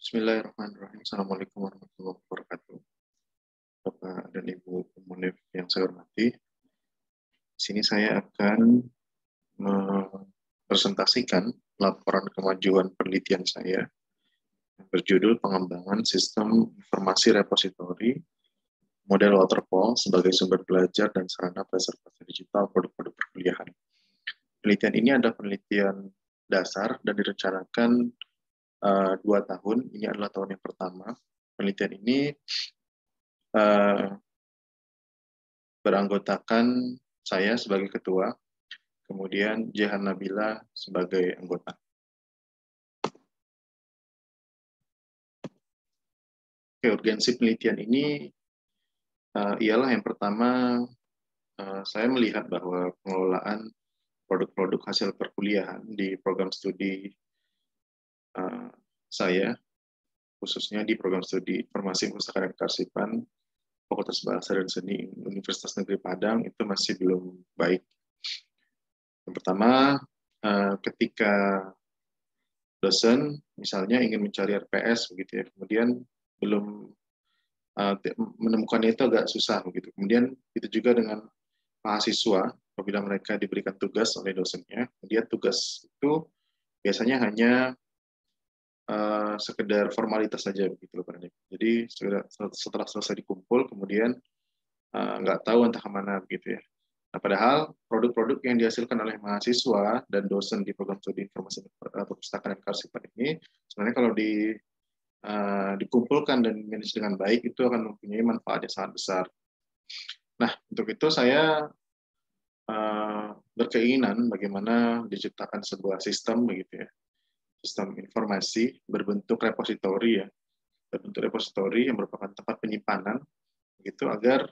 Bismillahirrahmanirrahim. Assalamualaikum warahmatullahi wabarakatuh. Bapak dan Ibu Munif yang saya hormati, di sini saya akan mempresentasikan laporan kemajuan penelitian saya yang berjudul Pengembangan Sistem Informasi Repositori Model Waterfall sebagai sumber belajar dan sarana preservasi digital produk-produk perkuliahan. Penelitian ini adalah penelitian dasar dan direncanakan 2 tahun. Ini adalah tahun yang pertama. Penelitian ini beranggotakan saya sebagai ketua, kemudian Jehan Nabila sebagai anggota. Urgensi penelitian ini ialah yang pertama, saya melihat bahwa pengelolaan produk-produk hasil perkuliahan di program studi saya, khususnya di program studi Informasi Perpustakaan dan Kearsipan Fakultas Bahasa dan Seni Universitas Negeri Padang itu masih belum baik. Yang pertama, ketika dosen misalnya ingin mencari RPS begitu ya, kemudian belum menemukannya itu agak susah begitu. Kemudian itu juga dengan mahasiswa, apabila mereka diberikan tugas oleh dosennya, kemudian tugas itu biasanya hanya sekedar formalitas saja begitu loh. Jadi setelah selesai dikumpul, kemudian nggak tahu entah kemana begitu ya. Nah, padahal produk-produk yang dihasilkan oleh mahasiswa dan dosen di program studi informasi perpustakaan dan kearsipan ini sebenarnya kalau dikumpulkan dan manage dengan baik itu akan mempunyai manfaat yang sangat besar. Nah, untuk itu saya berkeinginan bagaimana diciptakan sebuah sistem begitu ya, sistem informasi berbentuk repositori ya, berbentuk repositori yang merupakan tempat penyimpanan begitu agar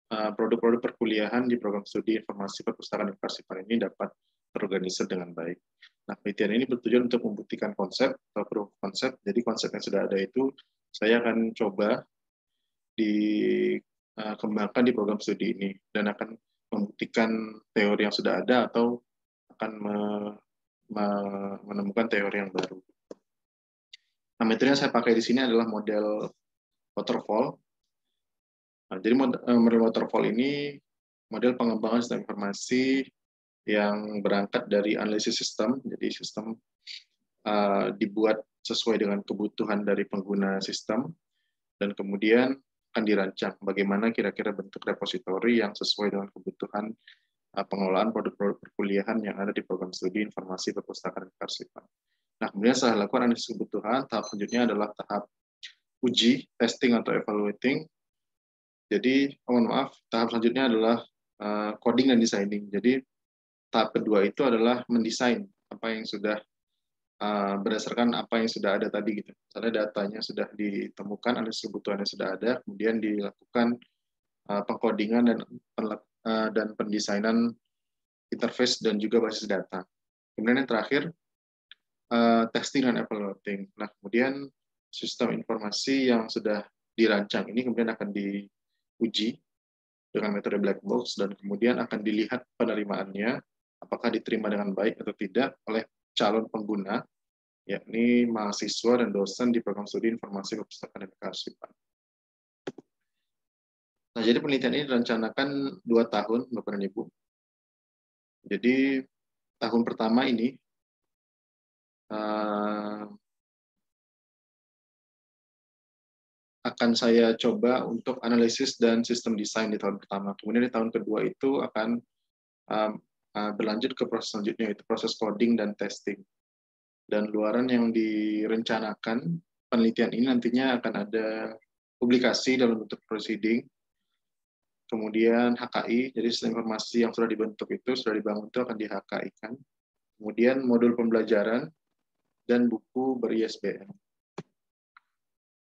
produk-produk perkuliahan di program studi informasi perpustakaan dan kearsipan ini dapat terorganisir dengan baik. Nah, penelitian ini bertujuan untuk membuktikan konsep atau proof konsep. Jadi konsep yang sudah ada itu saya akan coba dikembangkan di program studi ini dan akan membuktikan teori yang sudah ada atau akan menemukan teori yang baru. Nah, metode yang saya pakai di sini adalah model waterfall. Nah, jadi model waterfall ini model pengembangan sistem informasi yang berangkat dari analisis sistem. Jadi sistem dibuat sesuai dengan kebutuhan dari pengguna sistem dan kemudian akan dirancang bagaimana kira-kira bentuk repositori yang sesuai dengan kebutuhan pengelolaan produk-produk perkuliahan yang ada di program studi informasi perpustakaan dan kearsipan. Nah, kemudian setelah lakukan analisis kebutuhan, tahap selanjutnya adalah tahap uji, testing atau evaluating. Jadi, mohon maaf, tahap selanjutnya adalah coding dan designing. Jadi, tahap kedua itu adalah mendesain apa yang sudah berdasarkan apa yang sudah ada tadi gitu. Misalnya datanya sudah ditemukan, analisis kebutuhannya sudah ada, kemudian dilakukan pengkodingan dan pendesainan interface dan juga basis data. Kemudian yang terakhir testing dan evaluating. Nah, kemudian sistem informasi yang sudah dirancang ini kemudian akan diuji dengan metode black box dan kemudian akan dilihat penerimaannya apakah diterima dengan baik atau tidak oleh calon pengguna, yakni mahasiswa dan dosen di program studi informasi perpustakaan dan kearsipan. Nah, jadi penelitian ini direncanakan 2 tahun, Bapak dan Ibu. Jadi tahun pertama ini akan saya coba untuk analisis dan sistem desain di tahun pertama. Kemudian di tahun kedua itu akan berlanjut ke proses selanjutnya, yaitu proses coding dan testing. Dan luaran yang direncanakan penelitian ini nantinya akan ada publikasi dalam bentuk proceeding, kemudian HKI, jadi sistem informasi yang sudah dibentuk itu, sudah dibangun itu akan di-HKI-kan, kemudian modul pembelajaran, dan buku ber-ISBN.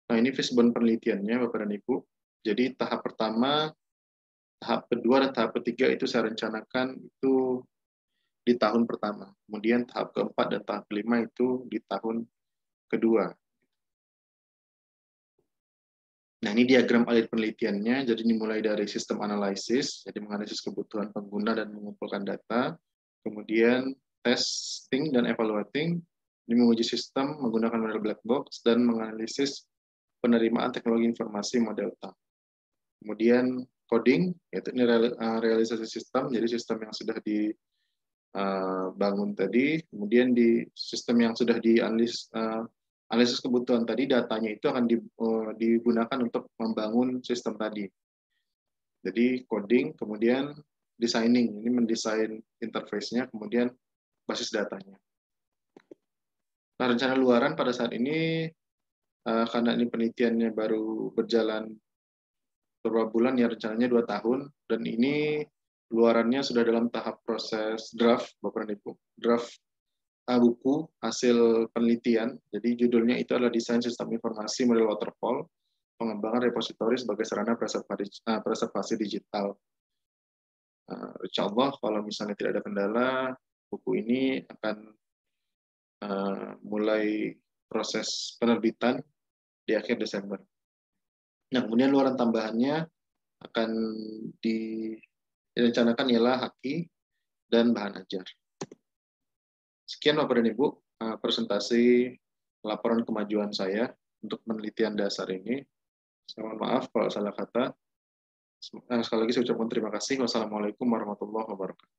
Nah, ini fishbone penelitiannya, Bapak dan Ibu. Jadi tahap pertama, tahap kedua, dan tahap ketiga itu saya rencanakan itu di tahun pertama. Kemudian tahap keempat dan tahap kelima itu di tahun kedua. Nah, ini diagram alur penelitiannya. Jadi dimulai dari sistem analisis, jadi menganalisis kebutuhan pengguna dan mengumpulkan data. Kemudian testing dan evaluating, Ini menguji sistem menggunakan model black box dan menganalisis penerimaan teknologi informasi model TAM. Kemudian coding, yaitu ini realisasi sistem, jadi sistem yang sudah dibangun tadi, kemudian di sistem yang sudah analisis kebutuhan tadi, datanya itu akan digunakan untuk membangun sistem tadi. Jadi coding, kemudian designing, ini mendesain interface-nya, kemudian basis datanya. Nah, rencana luaran pada saat ini, karena ini penelitiannya baru berjalan beberapa bulan, ya rencananya 2 tahun, dan ini luarannya sudah dalam tahap proses draft, Bapak dan Ibu. Draft buku hasil penelitian, jadi judulnya itu adalah Desain Sistem Informasi Model Waterfall, Pengembangan Repositori sebagai Sarana Preservasi Digital. Insya Allah, kalau misalnya tidak ada kendala, buku ini akan mulai proses penerbitan di akhir Desember. Nah, kemudian luaran tambahannya akan direncanakan ialah haki dan bahan ajar. Sekian Bapak dan Ibu, presentasi laporan kemajuan saya untuk penelitian dasar ini. Saya mohon maaf kalau salah kata. Sekali lagi saya ucapkan terima kasih. Wassalamualaikum warahmatullahi wabarakatuh.